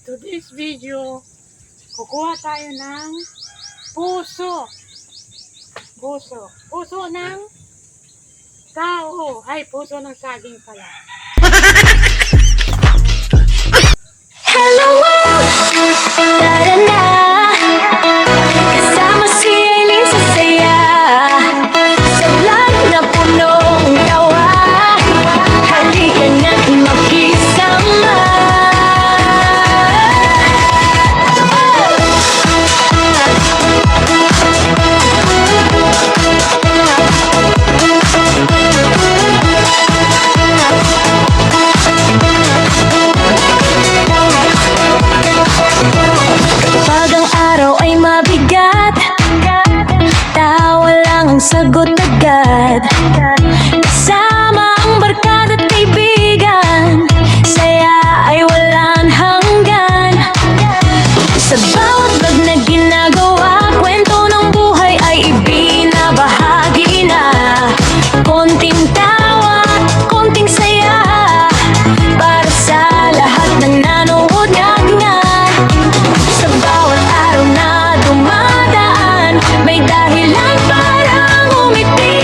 today's video, kukuha tayo ng puso. Puso ng tao. Ay, puso ng saging pala. Hello world, kasama si Aileen sa saya, sa vlog na punong tawa. Halika na't makisama. Pag ang araw ay mabigat, tawa lang ang sagot agad. Kasama ang barkada at kaibigan, saya ay walang hanggan. Sa bawat vlog na ginagawa, kwento ng buhay ay ibinabahagi na. Konting tawa, konting saya, para sa lahat ng nanood ngayon. Sa bawat araw na dumadaan, may dahilan para umiti.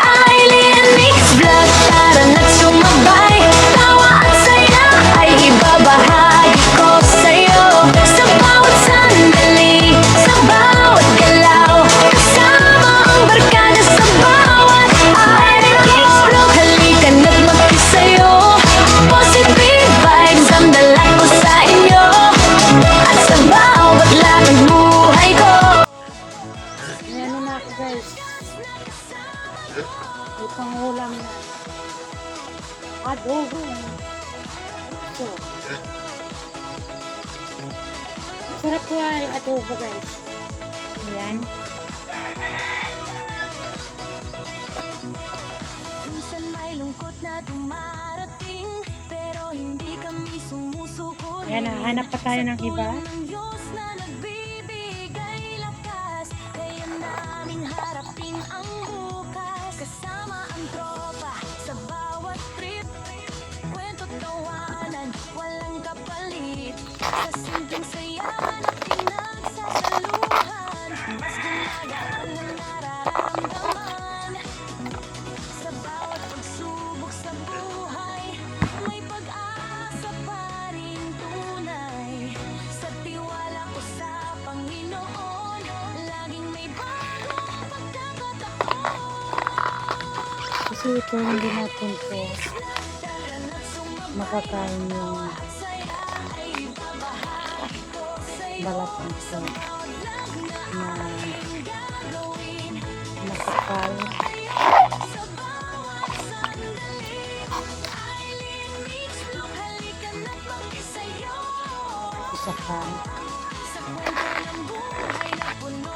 Aileen Mix Vlog, tara na't sumabay. Tawa at saya ay ibabahagi ko sa'yo. Sa bawat sandali, sa bawat galaw, kasama ang barkada sa bawat Aileen Mix Vlog. Halika na't makisayo, positive vibes ang dala ko sa inyo. At sa bawat lakad buhay ko, Ayan na ako guys. May pangulam na. Adobo. So, masarap po ay adobo guys. Ayan. minsan may lungkot na dumarating, pero hindi kami sumusuko. Ayan, hanap pa tayo ng iba. Ng Diyos na nagbibigay lakas, kaya namin harapin ang bukas. Kasama ang tropa sa bawat trip, kwento tawanan, walang kapalit. Sa simpleng saya na pinagsasaluhan, mas gumagaan ang nararamdaman. Sa bawat pagsubok sa buhay, may pag-asa pa rin tunay. Sa tiwala ko sa Panginoon, laging may bagong pagkakataon. Kasi ito hindi natin po Tara na't sumabay, makakain yung saya ay ibabahagi ko sa'yo. balat nito na Gagawin masakal. sa bawat sandali, Aileen Mix Vlog, halika na't makisayo. Isa pa. Sa kwento ng buhay na puno